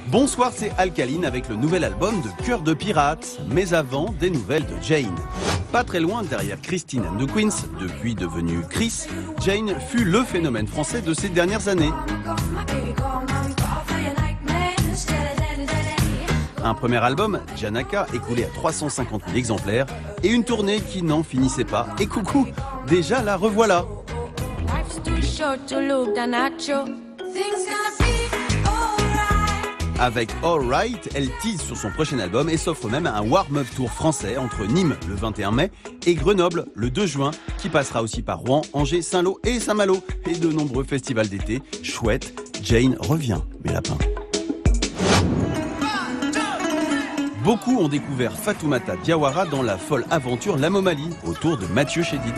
Bonsoir, c'est Alkaline avec le nouvel album de Cœur de Pirate. Mais avant, des nouvelles de Jane. Pas très loin derrière Christine and the Queens, depuis devenue Chris, Jane fut le phénomène français de ces dernières années. Un premier album, Janaka, écoulé à 350 000 exemplaires, et une tournée qui n'en finissait pas. Et coucou, déjà la revoilà. Avec All Right, elle tease sur son prochain album et s'offre même un warm-up tour français entre Nîmes le 21 mai et Grenoble le 2 juin, qui passera aussi par Rouen, Angers, Saint-Lô et Saint-Malo. Et de nombreux festivals d'été. Chouette, Jane revient, mes lapins. Beaucoup ont découvert Fatoumata Diawara dans la folle aventure La Momali, autour de Mathieu Chédid.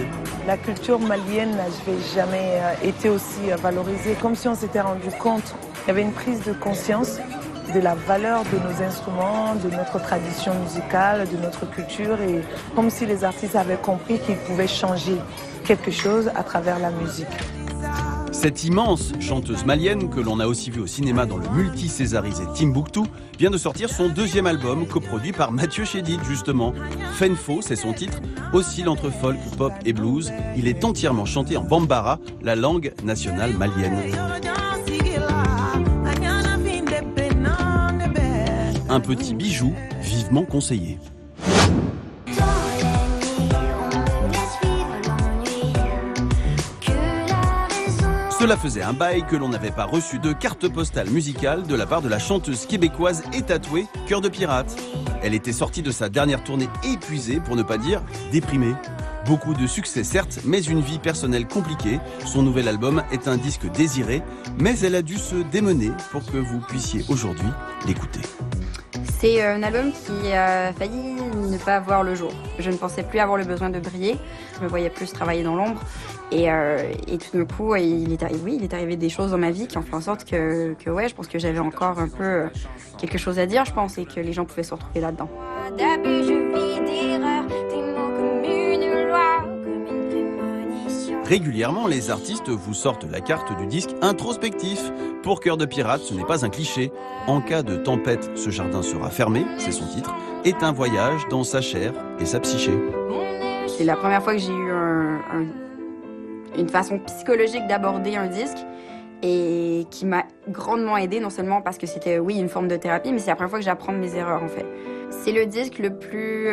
La culture malienne n'avait jamais été aussi valorisée, comme si on s'était rendu compte. Il y avait une prise de conscience de la valeur de nos instruments, de notre tradition musicale, de notre culture, et comme si les artistes avaient compris qu'ils pouvaient changer quelque chose à travers la musique. Cette immense chanteuse malienne, que l'on a aussi vue au cinéma dans le multi-césarisé Timbuktu, vient de sortir son deuxième album, coproduit par Mathieu Chédid, justement. Fenfo, c'est son titre, oscille entre folk, pop et blues. Il est entièrement chanté en bambara, la langue nationale malienne. Un petit bijou vivement conseillé. Cela faisait un bail que l'on n'avait pas reçu de carte postale musicale de la part de la chanteuse québécoise et tatouée Cœur de Pirate. Elle était sortie de sa dernière tournée épuisée, pour ne pas dire déprimée. Beaucoup de succès certes, mais une vie personnelle compliquée. Son nouvel album est un disque désiré, mais elle a dû se démener pour que vous puissiez aujourd'hui l'écouter. C'est un album qui a failli ne pas voir le jour. Je ne pensais plus avoir le besoin de briller. Je me voyais plus travailler dans l'ombre. Et tout d'un coup, il est arrivé des choses dans ma vie qui ont fait en sorte que je pense que j'avais encore un peu quelque chose à dire, je pense, et que les gens pouvaient se retrouver là-dedans. D'abus, je vis d'erreurs, tes mots comme une loi, comme une prémonition. Régulièrement, les artistes vous sortent la carte du disque introspectif. Pour Cœur de Pirate, ce n'est pas un cliché. En cas de tempête, ce jardin sera fermé, c'est son titre, est un voyage dans sa chair et sa psyché. C'est la première fois que j'ai eu une façon psychologique d'aborder un disque et qui m'a grandement aidée, non seulement parce que c'était, oui, une forme de thérapie, mais c'est la première fois que j'apprends de mes erreurs, en fait. C'est le disque le plus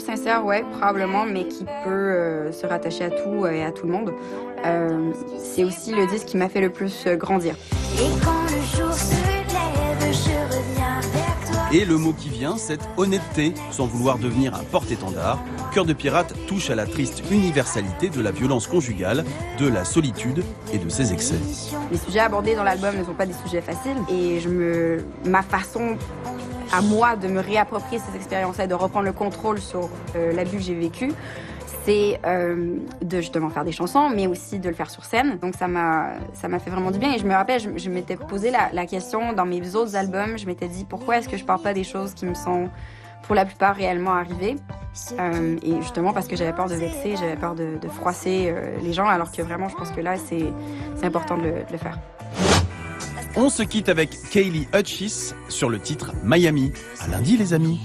sincère, probablement, mais qui peut se rattacher à tout et à tout le monde. C'est aussi le disque qui m'a fait le plus grandir. Et quand le jour se lève, je reviens vers toi. Et le mot qui vient, c'est honnêteté, sans vouloir devenir un porte-étendard. Cœur de Pirate touche à la triste universalité de la violence conjugale, de la solitude et de ses excès. Les sujets abordés dans l'album ne sont pas des sujets faciles et ma façon à moi de me réapproprier ces expériences et de reprendre le contrôle sur l'abus que j'ai vécu, c'est de justement faire des chansons, mais aussi de le faire sur scène. Donc ça m'a fait vraiment du bien. Et je me rappelle, je m'étais posé la question dans mes autres albums. Je m'étais dit, pourquoi est-ce que je parle pas des choses qui me sont, pour la plupart, réellement arrivées? Et justement parce que j'avais peur de vexer, j'avais peur de froisser les gens, alors que vraiment, je pense que là, c'est important de le faire. On se quitte avec Kaylee Hutchis sur le titre Miami. À lundi, les amis.